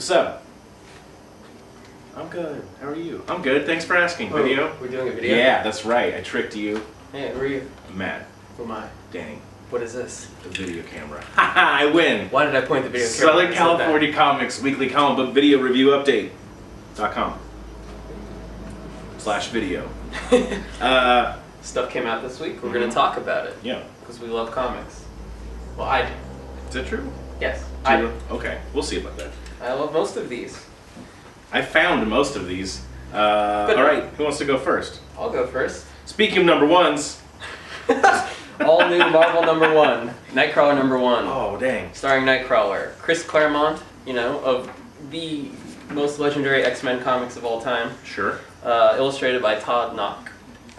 What's up? I'm good. How are you? I'm good. Thanks for asking. Video? We're doing a video? Yeah, that's right. I tricked you. Hey, who are you? Matt. Who am I? Danny. What is this? The video camera. Haha, I win. Why did I point the video camera? Southern California Comics Weekly Comic Book Video Review Update.com/video. Stuff came out this week. We're going to talk about it. Yeah. Because we love comics. Well, I do. Is that true? Yes. Do I you? do. Okay, we'll see about that. I love most of these. I found most of these. Alright, who wants to go first? I'll go first. Speaking of number ones. All new Marvel #1. Nightcrawler #1. Oh, dang. Starring Nightcrawler. Chris Claremont, you know, of the most legendary X-Men comics of all time. Sure. Illustrated by Todd Knock.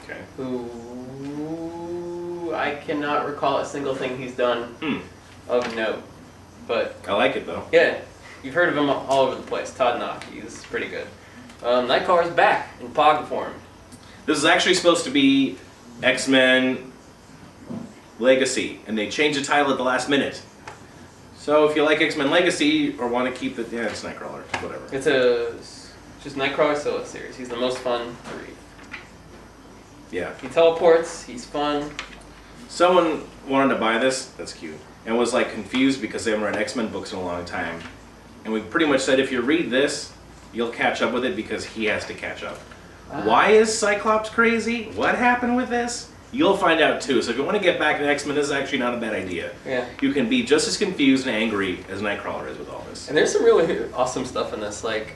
Okay. Who I cannot recall a single thing he's done of note. But I like it though. yeah, you've heard of him all over the place. Todd Knock, he's pretty good. Nightcrawler's back in Pog form. This is actually supposed to be X-Men Legacy, and they changed the title at the last minute. So if you like X-Men Legacy or want to keep it, yeah, it's Nightcrawler, whatever. It's just Nightcrawler solo series. He's the most fun to read. Yeah. He teleports. He's fun. Someone wanted to buy this. That's cute. And was like confused because they haven't read X-Men books in a long time. And we pretty much said if you read this, you'll catch up with it because he has to catch up. Why is Cyclops crazy? What happened with this? You'll find out too. So if you want to get back to X-Men, this is actually not a bad idea. Yeah. You can be just as confused and angry as Nightcrawler is with all this. And there's some really awesome stuff in this. Like,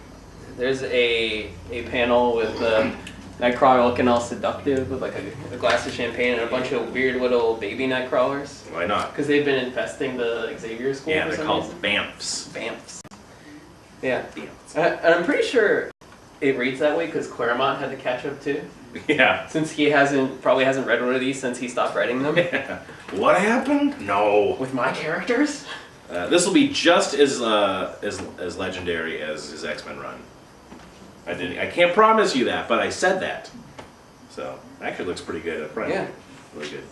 there's a panel with Nightcrawler looking all seductive with like a glass of champagne and a bunch of weird little baby Nightcrawlers. Why not? Because they've been infesting the Xavier School. Yeah, for they're some called reason. Bamfs. Bamfs. Yeah. Bamfs. And I'm pretty sure it reads that way because Claremont had to catch up too. Yeah. Since he probably hasn't read one of these since he stopped writing them. Yeah. What happened? No. With my characters? This will be just as legendary as his X-Men run. I can't promise you that, but I said that. So actually looks pretty good. Yeah. Really good.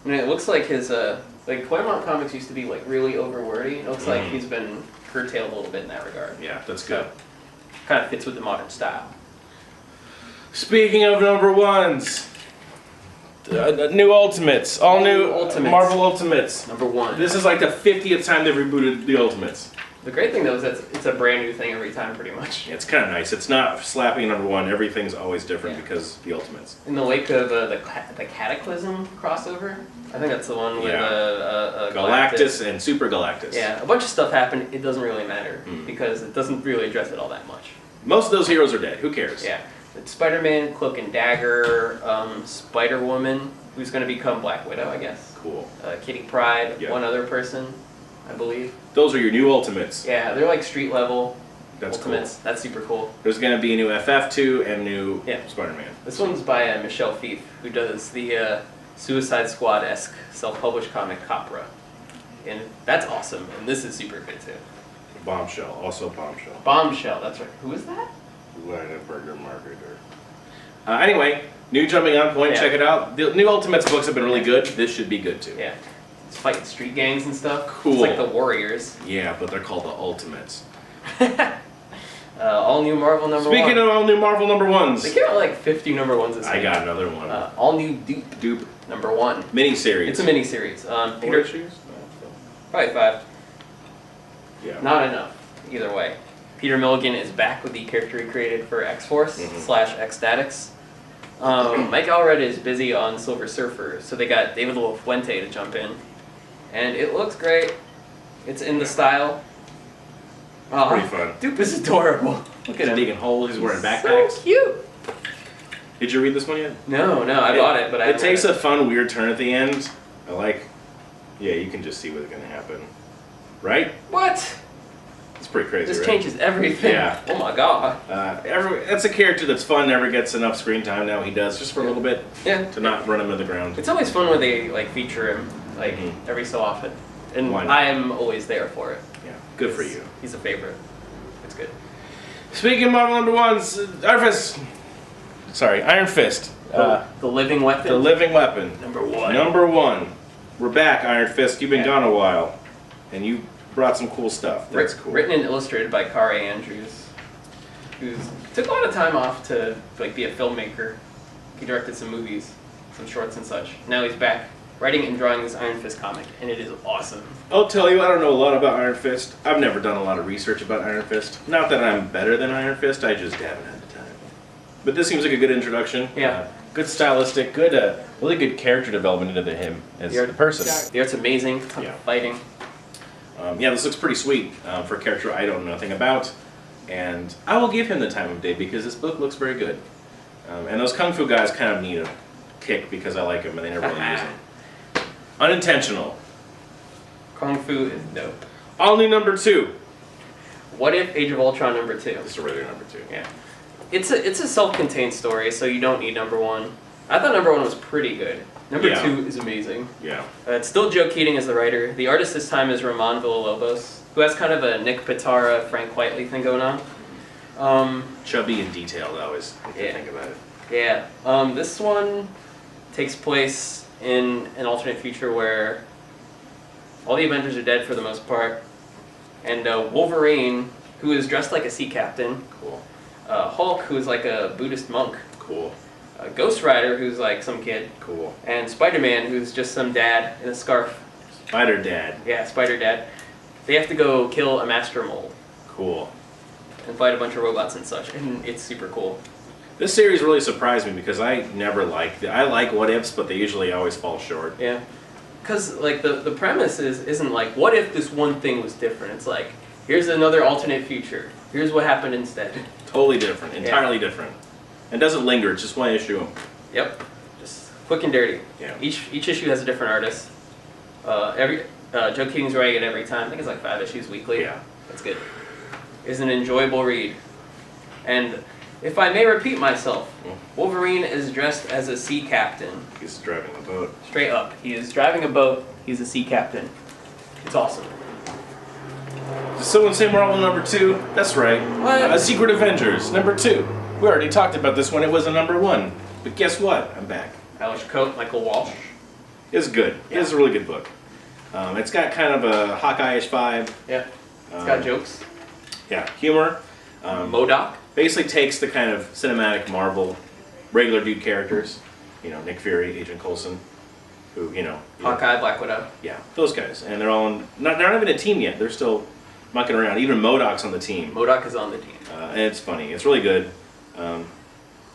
I mean, it looks like his like Claremont comics used to be like really overwordy. It looks like he's been curtailed a little bit in that regard. Yeah, that's good. Kind of fits with the modern style. Speaking of #1s, new Ultimates, all new Ultimates. Marvel Ultimates. #1. This is like the 50th time they've rebooted the Ultimates. The great thing though is that it's a brand new thing every time, pretty much. Yeah, it's kind of nice. It's not slapping #1. Everything's always different because the Ultimates. In the wake of the Cataclysm crossover, I think that's the one with Galactus and Super Galactus. Yeah, a bunch of stuff happened. It doesn't really matter because it doesn't really address it all that much. Most of those heroes are dead. Who cares? Yeah. It's Spider-Man, Cloak and Dagger, Spider-Woman, who's going to become Black Widow, I guess. Cool. Kitty Pryde, Yep. one other person, I believe. Those are your new Ultimates. Yeah, they're like street level That's Ultimates. cool. That's super cool. There's going to be a new FF2 and new Spider-Man. This one's by Michelle Fief, who does the Suicide Squad-esque self-published comic Capra. And that's awesome, and this is super good too. Bombshell. Also Bombshell. Bombshell, that's right. Who is that? Burger marketer. Anyway, new Jumping On Point, check it out. The new Ultimates books have been really good. This should be good too. Yeah. It's fighting street gangs and stuff. Cool. It's like the Warriors. Yeah, but they're called the Ultimates. All new Marvel #1. Speaking of all new Marvel #1s. They came out like 50 #1s this week. I got another one. All new Doop. Doop. #1. Miniseries. It's a miniseries. 4 Peter, issues? probably 5. Yeah. Not enough. Either way. Peter Milligan is back with the character he created for X-Force /X-Statix. Mike Allred is busy on Silver Surfer, so they got David LaFuente to jump in. And it looks great. It's in the style. Pretty fun. Doop is adorable. Look at him. Digging holes, he's wearing backpacks. So cute. Did you read this one yet? No, I bought it, but I It takes a fun, weird turn at the end. Yeah, you can just see what's going to happen. Right? What? It's pretty crazy, This right? changes everything. Yeah. Oh my god. That's a character that's fun, never gets enough screen time. Now he does, just for a little bit, Yeah. to not run him to the ground. It's always fun when they like feature him every so often. And Why not? I am always there for it. Yeah, good for you. He's a favorite. It's good. Speaking of Marvel #1s, Iron Fist. The living weapon. The living weapon. #1. #1. We're back, Iron Fist. You've been gone a while. And you brought some cool stuff. That's cool. Written and illustrated by Kara Andrews, who took a lot of time off to like be a filmmaker. He directed some movies, some shorts and such. Now he's back writing and drawing this Iron Fist comic, and it is awesome. I'll tell you, I don't know a lot about Iron Fist. I've never done a lot of research about Iron Fist. Not that I'm better than Iron Fist, I just haven't had the time. But this seems like a good introduction. Yeah. Good stylistic, good, really good character development into him as the person. The art's amazing, ton of fighting. Yeah, this looks pretty sweet for a character I know nothing about. And I will give him the time of day because this book looks very good. And those Kung Fu guys kind of need a kick because I like them and they never really use them. Unintentional. Kung Fu is dope. All new number 2. What If Age of Ultron number 2? This is a regular number 2. Yeah. It's a self-contained story, so you don't need number 1. I thought number 1 was pretty good. Number 2 is amazing. Yeah. It's still Joe Keating as the writer. The artist this time is Ramon Villalobos, who has kind of a Nick Pitara, Frank Whiteley thing going on. Chubby and detailed, I always think about it. Yeah. This one takes place in an alternate future where all the Avengers are dead for the most part, and Wolverine, who is dressed like a sea captain. Cool. Hulk, who is like a Buddhist monk. Cool. Ghost Rider, who's like some kid. Cool. And Spider-Man, who's just some dad in a scarf. Spider Dad. Yeah, Spider Dad. They have to go kill a master mold. Cool. And fight a bunch of robots and such, and it's super cool. This series really surprised me because I never liked it. I like what ifs, but they usually always fall short. Yeah. Because like the premise isn't like, what if this one thing was different? It's like, here's another alternate future. Here's what happened instead. Totally different. Entirely different. And doesn't linger. It's just one issue. Yep. Just quick and dirty. Yeah. Each issue has a different artist. Joe Keating's writing it every time. I think it's like 5 issues weekly. Yeah. That's good. It's an enjoyable read. And if I may repeat myself, Wolverine is dressed as a sea captain. He's driving a boat. Straight up. He is driving a boat. He's a sea captain. It's awesome. Did someone say Marvel number 2? That's right. What? Secret Avengers number 2. We already talked about this when it was a number 1. But guess what? I'm back. Alice Coate, Michael Walsh. It's good. Yeah. It's a really good book. It's got kind of a Hawkeye-ish vibe. Yeah. It's got jokes. Yeah. Humor. MODOK. Basically takes the kind of cinematic Marvel regular dude characters. You know, Nick Fury, Agent Coulson, who, Hawkeye, Black Widow. Yeah, those guys. And they're all they're not even a team yet. They're still mucking around. Even MODOK's on the team. MODOK is on the team. And it's funny. It's really good.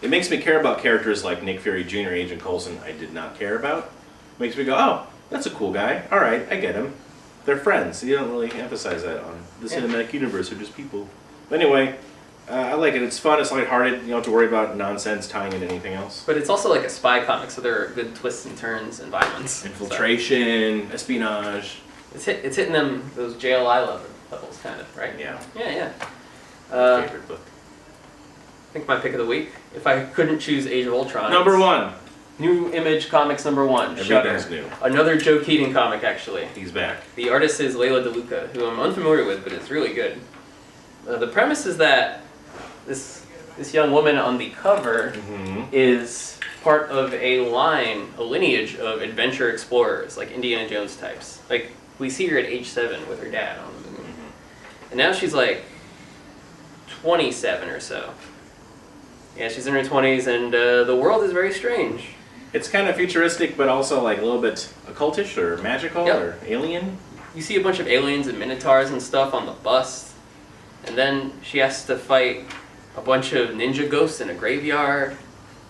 It makes me care about characters like Nick Fury Jr., Agent Coulson I did not care about. Makes me go, oh, that's a cool guy. All right, I get him. They're friends. You don't really emphasize that on the cinematic universe. They're just people. But anyway, I like it. It's fun. It's lighthearted. You don't have to worry about nonsense tying into anything else. But it's also like a spy comic, so there are good twists and turns and violence. Infiltration, espionage. It's hitting them those JLI levels, kind of, right? Yeah. Yeah. Favorite book. I think my pick of the week. If I couldn't choose Age of Ultron. Number 1. New Image Comics number 1. Everything's new. Another Joe Keating comic, actually. He's back. The artist is Layla DeLuca, who I'm unfamiliar with, but it's really good. The premise is that this young woman on the cover is part of a lineage of adventure explorers, like Indiana Jones types. Like, we see her at age 7 with her dad on the moon. And now she's like 27 or so. Yeah, she's in her 20s, and the world is very strange. It's kind of futuristic, but also like a little bit occultish or magical or alien. You see a bunch of aliens and minotaurs and stuff on the bus, and then she has to fight a bunch of ninja ghosts in a graveyard,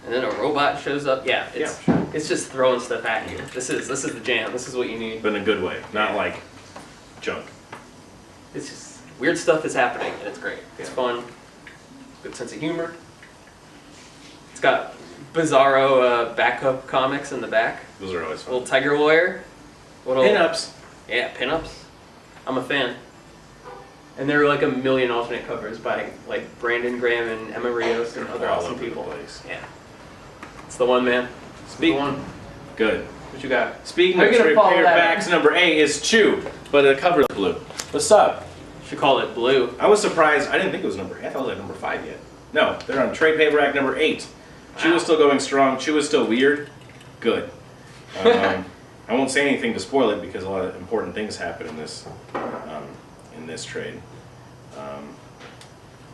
and then a robot shows up. Yeah, it's just throwing stuff at you. This is the jam. This is what you need. But in a good way, not like junk. It's just weird stuff is happening, and it's great. It's fun. Good sense of humor. It's got bizarro backup comics in the back. Those are always fun. Little Tiger Lawyer. Pinups. Yeah, pinups. I'm a fan. And there are like a million alternate covers by like Brandon Graham and Emma Rios and other awesome people. Yeah. It's the one, man. Speak. The one. Good. What you got? Speaking of paperbacks, number 8 is Chew, but the cover is blue. What's up? Should call it blue. I was surprised. I didn't think it was number 8. I thought it was number 5 yet. No, they're on trade paperback number 8. Chew is still going strong. Chew is still weird. Good. I won't say anything to spoil it because a lot of important things happen in this trade.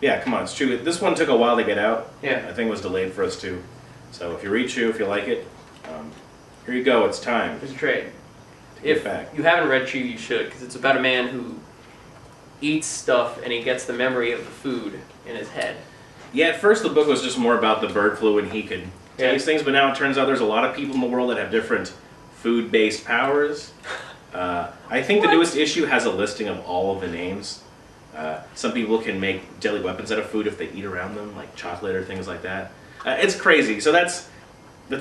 Yeah, come on, it's Chew. This one took a while to get out. Yeah. I think it was delayed for us too. So if you read Chew, if you like it, here you go. It's time. There's a trade. If back. You haven't read Chew, you should, because it's about a man who eats stuff and he gets the memory of the food in his head. Yeah, at first the book was just more about the bird flu and he could taste things, but now it turns out there's a lot of people in the world that have different food-based powers. I think the newest issue has a listing of all of the names. Some people can make deadly weapons out of food if they eat around them, like chocolate or things like that. It's crazy, so that's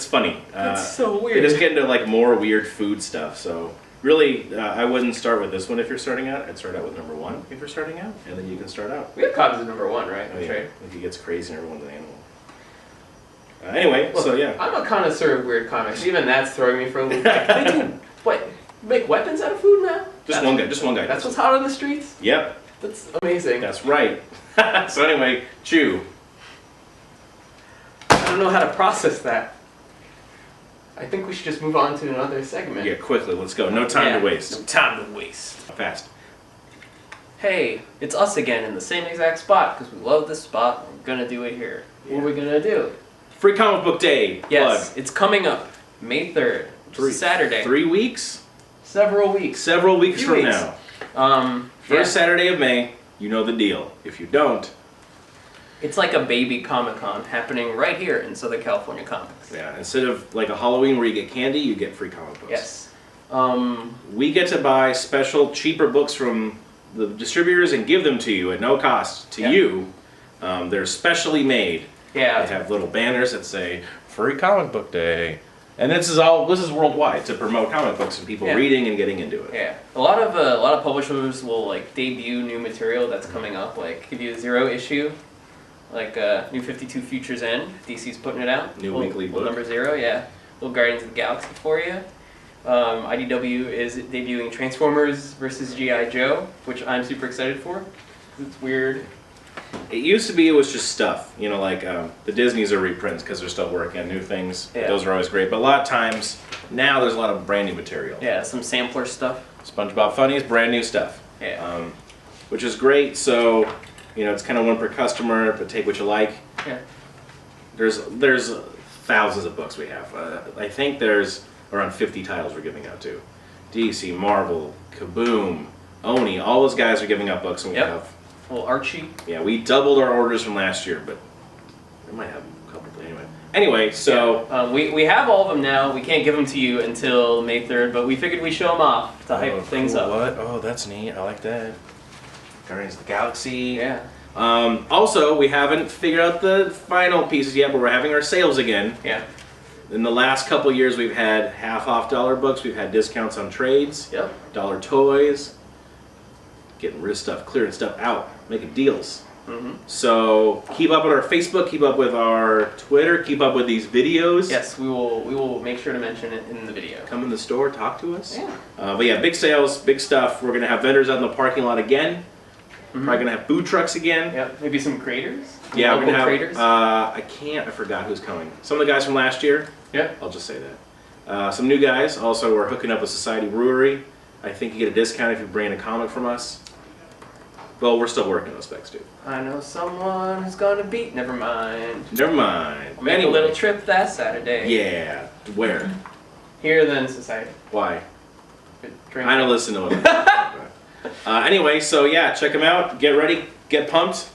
funny. That's so weird. They just get into like more weird food stuff, so really I wouldn't start with this one if you're starting out. I'd start out with number 1 if you're starting out, and then you can start out. We have copies of number 1, right? Oh, yeah. If he gets crazy and everyone's an animal. Anyway, look, so yeah. I'm a connoisseur of weird comics. Even that's throwing me for a loop. Like, they do, what, make weapons out of food now? Just one guy. That's what's hot on the streets? Yep. That's amazing. That's right. So anyway, Chew. I don't know how to process that. I think we should just move on to another segment. Yeah, quickly, let's go. No time to waste. No time to waste. Fast. Hey, it's us again in the same exact spot because we love this spot. We're gonna do it here. Yeah. What are we gonna do? Free Comic Book Day. Yes, Plug. it's coming up May 3rd, which is Saturday. 3 weeks? Several weeks. Several weeks from weeks. now. First Saturday of May, you know the deal. If you don't... It's like a baby Comic-Con happening right here in Southern California Comics. Yeah, instead of like a Halloween where you get candy, you get free comic books. Yes. We get to buy special, cheaper books from the distributors and give them to you at no cost to you. They're specially made. Yeah. They have little banners that say, Free Comic Book Day. And this is worldwide to promote comic books and people reading and getting into it. Yeah, a lot of publishers will like debut new material that's coming up, like give you a 0 issue, like New 52 Futures End. DC's putting it out. New weekly book. Number 0, yeah. Little Guardians of the Galaxy for you. IDW is debuting Transformers versus G.I. Joe, which I'm super excited for. It's weird. It used to be it was just stuff, you know, like the Disneys are reprints because they're still working on new things. Yeah. Those are always great, but a lot of times now there's a lot of brand new material. Yeah, some sampler stuff. SpongeBob Funnies, brand new stuff. Yeah. Which is great. So, you know, it's kind of one per customer, but take what you like. Yeah. There's thousands of books we have. I think there's around 50 titles we're giving out to. DC, Marvel, Kaboom, Oni, all those guys are giving out books, and we have. Well, Archie. Yeah, we doubled our orders from last year, but we might have a couple anyway. Anyway, so we have all of them now. We can't give them to you until May 3rd, but we figured we'd show them off to hype things up. What? Oh, that's neat. I like that. Guardians of the Galaxy. Yeah. Also, we haven't figured out the final pieces yet, but we're having our sales again. Yeah. In the last couple years, we've had half-off dollar books. We've had discounts on trades. Yep. Dollar toys. Getting rid of stuff, clearing stuff out, making deals. So keep up with our Facebook, keep up with our Twitter, keep up with these videos. Yes, we will make sure to mention it in the video. Come in the store, talk to us. Yeah. But yeah, big sales, big stuff. We're gonna have vendors out in the parking lot again. Probably gonna have food trucks again. Yep. Maybe some creators. Yeah, we're gonna have. Creators. I forgot who's coming. Some of the guys from last year. Yep. I'll just say that. Some new guys. Also, we're hooking up with Society Brewery. I think you get a discount if you bring a comic from us. Well, we're still working those specs too. I know someone who's gonna beat. Never mind. Never mind. We'll make a little trip that Saturday. Yeah. Where? Here then, Society. Why? Drink. I don't listen to it. Anyway, so yeah, check them out. Get ready. Get pumped.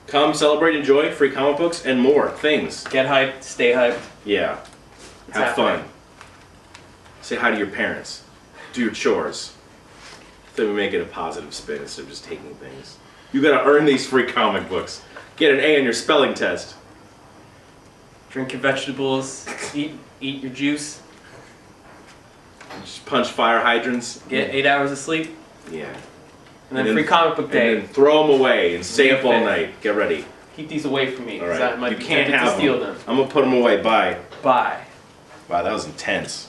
Come celebrate, enjoy free comic books and more things. Get hyped. Stay hyped. Yeah. Have fun. Say hi to your parents. Do your chores. Then we make it a positive spin instead of just taking things. You gotta earn these free comic books. Get an A on your spelling test. Drink your vegetables. Eat your juice. Just punch fire hydrants. Get 8 hours of sleep. Yeah. And then free comic book day. And then throw them away and stay up all night. Get ready. Keep these away from me. All right. I might You be can't tempted to have steal them. I'm gonna put them away. Bye. Bye. Wow, that was intense.